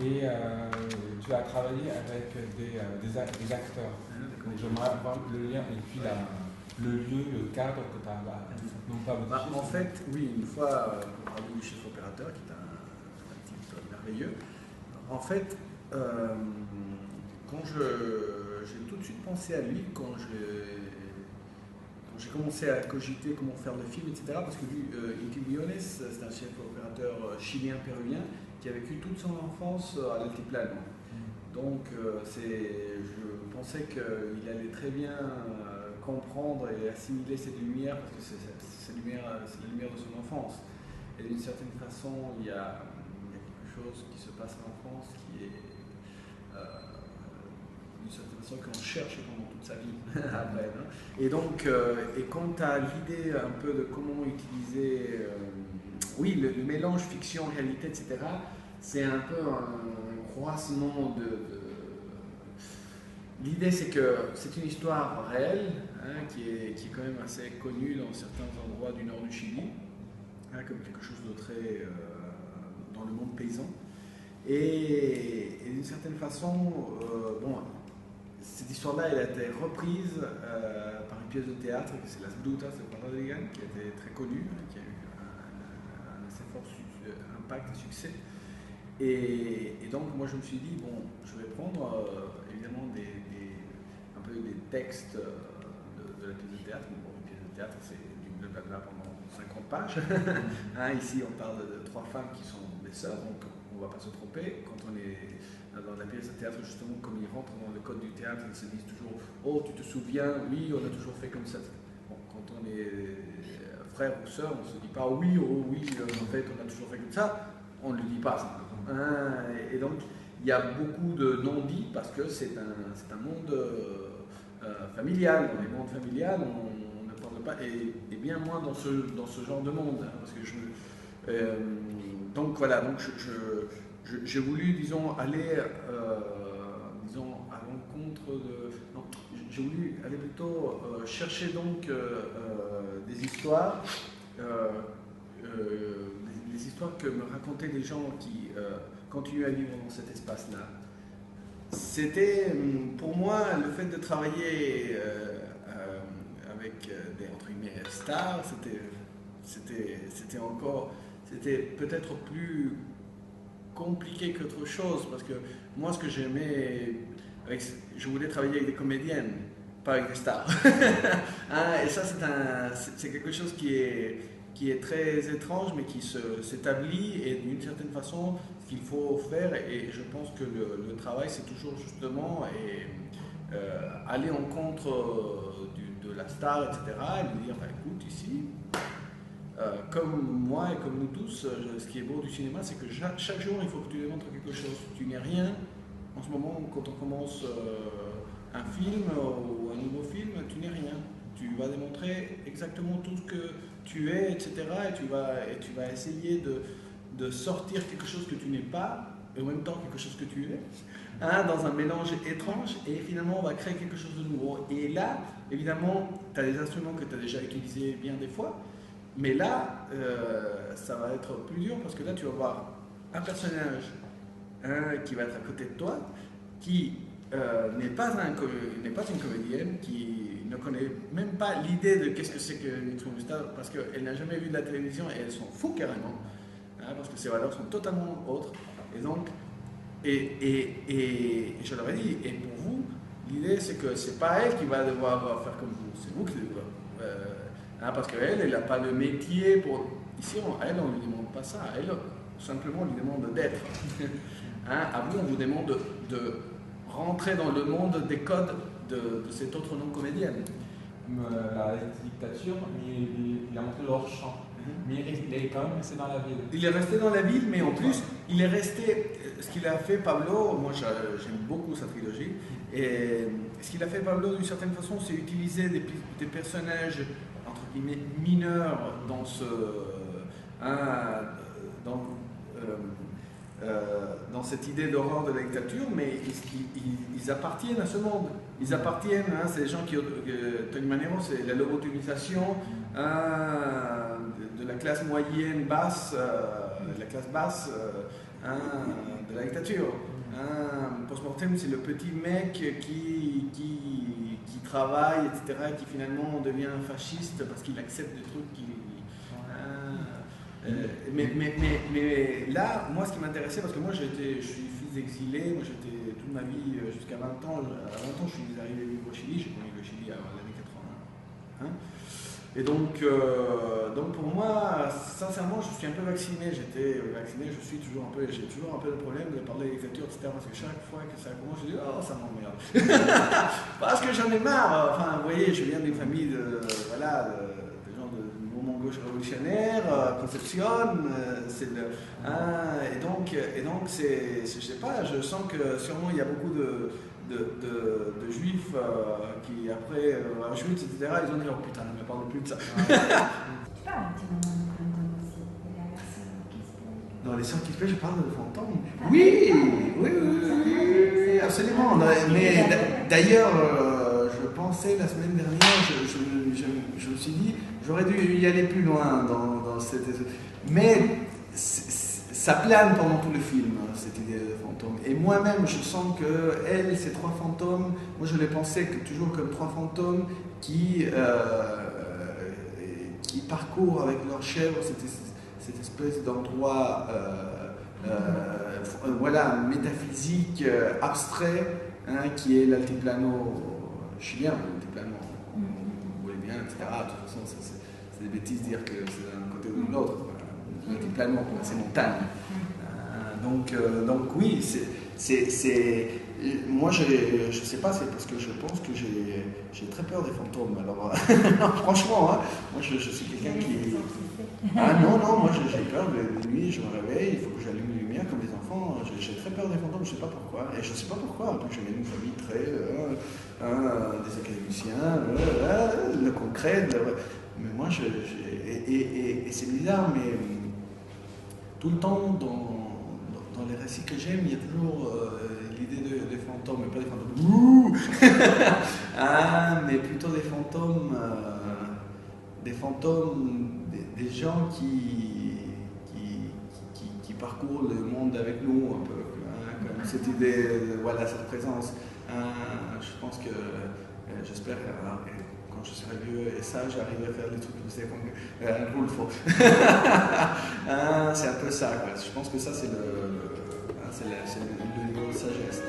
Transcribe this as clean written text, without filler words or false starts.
et tu as travaillé avec des acteurs. Donc j'aimerais avoir le lien et puis le lieu, le cadre que tu as non pas modifié. En fait, oui, une fois on parlait du chef opérateur qui est un type merveilleux. En fait, quand j'ai tout de suite pensé à lui quand j'ai commencé à cogiter comment faire le film, etc. Parce que lui, Inti Briones, c'est un chef opérateur chilien-péruvien qui a vécu toute son enfance à l'altiplano. Donc, je pensais qu'il allait très bien comprendre et assimiler cette lumière, parce que c'est la lumière de son enfance. Et d'une certaine façon, il y a quelque chose qui se passe en enfance qui est d'une certaine façon qu'on cherche pendant toute sa vie après. Hein. Et donc, et quant à l'idée un peu de comment utiliser oui, le mélange fiction-réalité, etc., c'est un peu un croisement L'idée, c'est que c'est une histoire réelle, hein, qui est quand même assez connue dans certains endroits du nord du Chili, hein, comme quelque chose de très dans le monde paysan. Et d'une certaine façon, bon, cette histoire-là, elle a été reprise par une pièce de théâtre, c'est Las Brutas de Rodriguez, qui a été très connue, hein, qui a eu un assez fort impact et succès. Et donc, moi, je me suis dit, bon, je vais prendre évidemment un peu des textes de la pièce de théâtre. Bon, une pièce de théâtre, c'est du blabla pendant 50 pages. Hein, ici, on parle de 3 femmes qui sont des sœurs, donc on ne va pas se tromper. Quand on est dans la pièce de théâtre, justement, comme ils rentrent dans le code du théâtre, ils se disent toujours « Oh, tu te souviens, oui, on a toujours fait comme ça ». Bon, quand on est frère ou sœur, on ne se dit pas « Oui, oh oui, en fait, on a toujours fait comme ça ». On ne le dit pas, ça. Et donc, il y a beaucoup de non-dits parce que c'est un monde familial. Dans les mondes familiales, on ne parle pas, et bien moins dans ce genre de monde. Hein, parce que donc voilà, donc j'ai voulu, disons, aller disons, à l'encontre de... Non, j'ai voulu aller plutôt chercher donc des histoires les histoires que me racontaient des gens qui continuent à vivre dans cet espace-là. C'était pour moi le fait de travailler avec des entre guillemets stars, c'était peut-être plus compliqué qu'autre chose parce que moi ce que j'aimais, je voulais travailler avec des comédiennes, pas avec des stars. Hein, et ça c'est quelque chose qui est très étrange, mais qui s'établit, et d'une certaine façon, ce qu'il faut faire, et je pense que le travail, c'est toujours justement aller en contre de la star, etc., et lui dire, bah, écoute, ici, comme moi et comme nous tous, ce qui est beau du cinéma, c'est que chaque jour, il faut que tu démontres quelque chose. Tu n'es rien. En ce moment, quand on commence un film ou un nouveau film, tu n'es rien. Tu vas démontrer exactement tout ce que tu es, etc. Et tu vas essayer de sortir quelque chose que tu n'es pas, et en même temps quelque chose que tu es, hein, dans un mélange étrange, et finalement on va créer quelque chose de nouveau. Et là, évidemment, tu as des instruments que tu as déjà utilisés bien des fois, mais là, ça va être plus dur, parce que là, tu vas voir un personnage qui va être à côté de toi, qui n'est pas une comédienne, qui ne connaît même pas l'idée de qu'est-ce que c'est qu'une star, parce qu'elle n'a jamais vu de la télévision et elle s'en fout carrément, hein, parce que ses valeurs sont totalement autres. Et donc, et je leur ai dit, et pour vous, l'idée c'est que c'est pas elle qui va devoir faire comme vous, c'est vous qui devez hein, parce qu'elle n'a pas le métier pour. Ici, elle, on ne lui demande pas ça, elle, simplement, on lui demande d'être. Hein, à vous, on vous demande de rentrer dans le monde des codes de cette autre non-comédienne. La dictature, il a montré leur champ. Mais il est quand même resté dans la ville. Il est resté dans la ville, mais en plus, il est resté. Ce qu'il a fait, Pablo, moi j'aime beaucoup sa trilogie, et ce qu'il a fait, Pablo, d'une certaine façon, c'est utiliser des personnages, entre guillemets, mineurs dans dans cette idée d'horreur de la dictature, mais ils appartiennent à ce monde. Ils appartiennent, hein, c'est les gens qui, Tony Manero, c'est la lobotomisation de la classe moyenne basse, la classe basse, de la dictature. Post-mortem, c'est le petit mec qui travaille, etc., et qui finalement devient fasciste parce qu'il accepte des trucs qui... mais là, moi, ce qui m'intéressait, parce que moi, je suis fils d'exilé, moi, j'étais toute ma vie, jusqu'à 20 ans, à 20 ans, je suis arrivé vivre au Chili, j'ai connu le Chili avant l'année 80. Et donc pour moi, sincèrement, je suis un peu vacciné, j'étais vacciné, j'ai toujours un peu le problème de parler de dictature, etc., parce que chaque fois que ça commence, je dis, oh, ça m'emmerde. Parce que j'en ai marre, enfin, vous voyez, je viens d'une famille de gens de mouvement gauche révolutionnaire, Concepción, et donc c'est, je sais pas, je sens que sûrement il y a beaucoup de juifs qui après Auschwitz, etc., ils ont dit oh putain, ne me parle plus de ça. Tu parles un petit moment de fantôme aussi, de la version qui se paye. Dans les sœurs qui se payent, je parle de fantômes. Oui, absolument. Mais d'ailleurs, je pensais la semaine dernière, je me suis dit, j'aurais dû y aller plus loin dans cette... Mais ça plane pendant tout le film, cette idée de fantôme. Et moi-même, je sens que ces trois fantômes, moi je les pensais toujours comme trois fantômes qui parcourent avec leurs chèvres cette espèce d'endroit métaphysique, abstrait, qui est l'altiplano chilien, l'altiplano bolivien, etc. De toute façon, c'est des bêtises de dire que c'est d'un côté ou de l'autre. L'altiplano, c'est montagne. Donc oui, moi je sais pas, c'est parce que je pense que j'ai très peur des fantômes. Alors franchement, moi je suis quelqu'un qui... non, moi j'ai peur de nuit, je me réveille, il faut que j'allume les lumières comme les enfants. J'ai très peur des fantômes, je sais pas pourquoi. Et je sais pas pourquoi, en plus je viens d'une famille très... des académiciens, le concret, mais moi et c'est bizarre, mais tout le temps dans les récits que j'aime, il y a toujours l'idée des fantômes, mais pas des fantômes mais plutôt des fantômes, des gens qui parcourent le monde avec nous un peu, comme cette idée, cette présence. Je pense que, j'espère quand je serai vieux et sage, j'arriverai à faire des trucs comme ça, comme Rulfo. C'est un peu ça, quoi. Je pense que ça, c'est le niveau de sagesse.